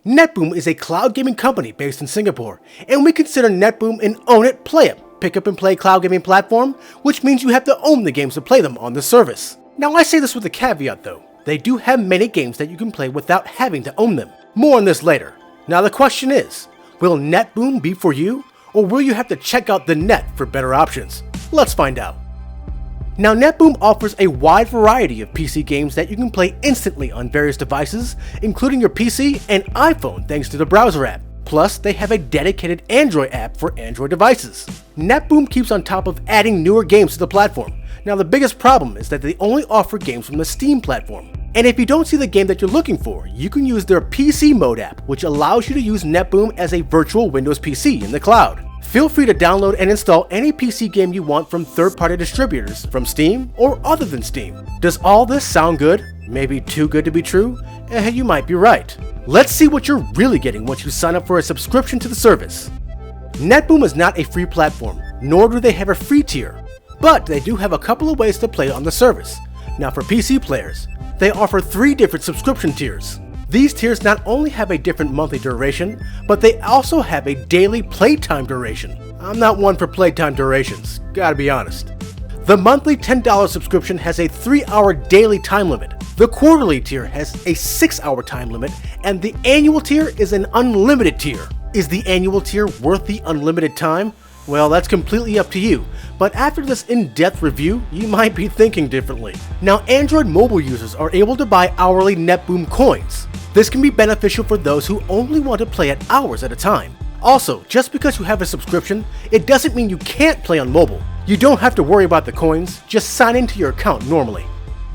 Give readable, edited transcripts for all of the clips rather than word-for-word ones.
Netboom is a cloud gaming company based in Singapore, and we consider Netboom an own it, play it, pick up and play cloud gaming platform, which means you have to own the games to play them on the service. Now I say this with a caveat though, they do have many games that you can play without having to own them. More on this later. Now the question is, will Netboom be for you, or will you have to check out the net for better options? Let's find out. Now Netboom offers a wide variety of PC games that you can play instantly on various devices, including your PC and iPhone thanks to the browser app. Plus, they have a dedicated Android app for Android devices. Netboom keeps on top of adding newer games to the platform. Now the biggest problem is that they only offer games from the Steam platform. And if you don't see the game that you're looking for, you can use their PC Mode app, which allows you to use Netboom as a virtual Windows PC in the cloud. Feel free to download and install any PC game you want from third-party distributors, from Steam or other than Steam. Does all this sound good? Maybe too good to be true? You might be right. Let's see what you're really getting once you sign up for a subscription to the service. Netboom is not a free platform, nor do they have a free tier, but they do have a couple of ways to play on the service. Now for PC players, they offer 3 different subscription tiers. These tiers not only have a different monthly duration, but they also have a daily playtime duration. I'm not one for playtime durations, gotta be honest. The monthly $10 subscription has a 3-hour daily time limit. The quarterly tier has a 6-hour time limit, and the annual tier is an unlimited tier. Is the annual tier worth the unlimited time? Well, that's completely up to you, but after this in-depth review, you might be thinking differently. Now, Android mobile users are able to buy hourly Netboom coins. This can be beneficial for those who only want to play at hours at a time. Also, just because you have a subscription, it doesn't mean you can't play on mobile. You don't have to worry about the coins, just sign into your account normally.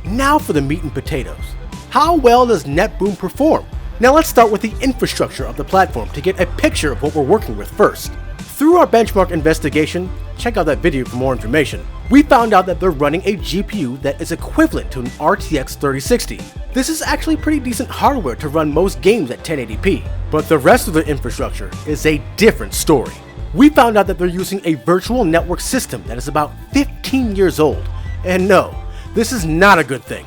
Now for the meat and potatoes. How well does Netboom perform? Now let's start with the infrastructure of the platform to get a picture of what we're working with first. Through our benchmark investigation, check out that video for more information, we found out that they're running a GPU that is equivalent to an RTX 3060. This is actually pretty decent hardware to run most games at 1080p, but the rest of the infrastructure is a different story. We found out that they're using a virtual network system that is about 15 years old, and no, this is not a good thing.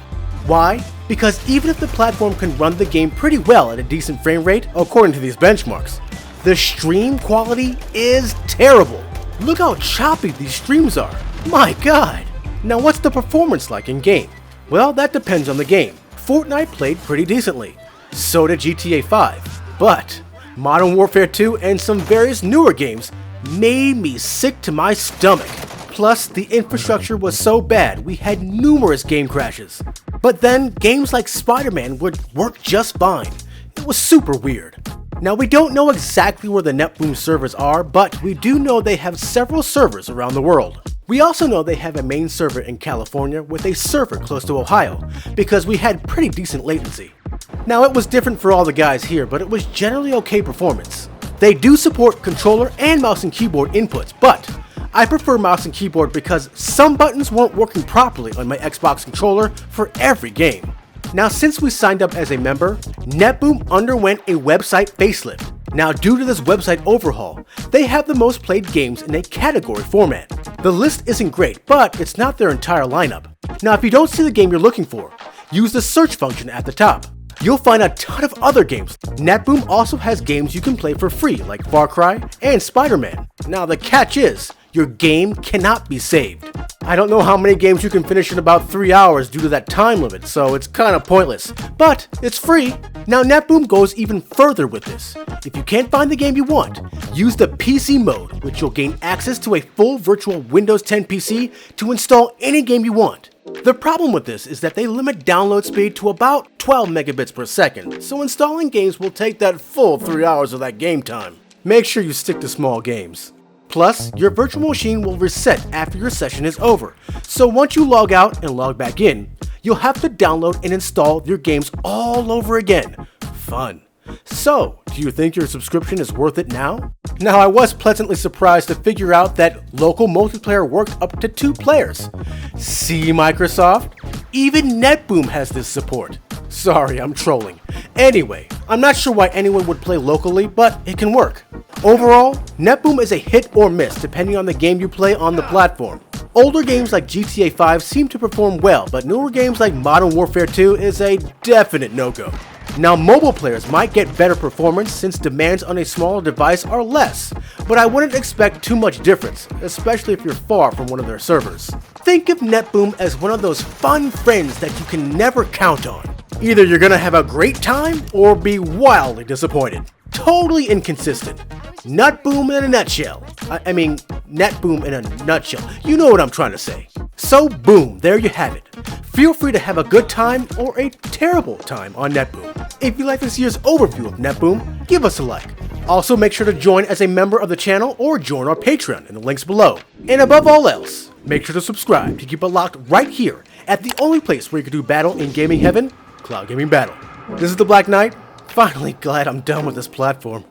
Why? Because even if the platform can run the game pretty well at a decent frame rate, according to these benchmarks, the stream quality is terrible. Look how choppy these streams are. My god! Now what's the performance like in game? Well, that depends on the game. Fortnite played pretty decently. So did GTA 5. But Modern Warfare 2 and some various newer games made me sick to my stomach. Plus, the infrastructure was so bad we had numerous game crashes. But then, games like Spider-Man would work just fine. It was super weird. Now we don't know exactly where the Netboom servers are, but we do know they have several servers around the world. We also know they have a main server in California with a server close to Ohio, because we had pretty decent latency. Now it was different for all the guys here, but it was generally okay performance. They do support controller and mouse and keyboard inputs, but I prefer mouse and keyboard because some buttons weren't working properly on my Xbox controller for every game. Now since we signed up as a member, Netboom underwent a website facelift. Now due to this website overhaul, they have the most played games in a category format. The list isn't great, but it's not their entire lineup. Now if you don't see the game you're looking for, use the search function at the top. You'll find a ton of other games. Netboom also has games you can play for free like Far Cry and Spider-Man. Now the catch is, your game cannot be saved. I don't know how many games you can finish in about 3 hours due to that time limit, so it's kinda pointless, but it's free. Now Netboom goes even further with this. If you can't find the game you want, use the PC mode, which you'll gain access to a full virtual Windows 10 PC to install any game you want. The problem with this is that they limit download speed to about 12 megabits per second, so installing games will take that full 3 hours of that game time. Make sure you stick to small games. Plus, your virtual machine will reset after your session is over, so once you log out and log back in, you'll have to download and install your games all over again. Fun. So, do you think your subscription is worth it now? Now, I was pleasantly surprised to figure out that local multiplayer worked up to 2 players. See, Microsoft? Even Netboom has this support. Sorry, I'm trolling. Anyway, I'm not sure why anyone would play locally, but it can work. Overall, Netboom is a hit or miss depending on the game you play on the platform. Older games like GTA 5 seem to perform well, but newer games like Modern Warfare 2 is a definite no-go. Now, mobile players might get better performance since demands on a smaller device are less, but I wouldn't expect too much difference, especially if you're far from one of their servers. Think of Netboom as one of those fun friends that you can never count on. Either you're gonna have a great time or be wildly disappointed. Totally inconsistent. Netboom in a nutshell. I mean, Netboom in a nutshell. You know what I'm trying to say. So boom, there you have it. Feel free to have a good time or a terrible time on Netboom. If you like this year's overview of Netboom, give us a like. Also make sure to join as a member of the channel or join our Patreon in the links below. And above all else, make sure to subscribe to keep it locked right here at the only place where you can do battle in gaming heaven, Cloud Gaming Battle. This is the Black Knight. Finally glad I'm done with this platform.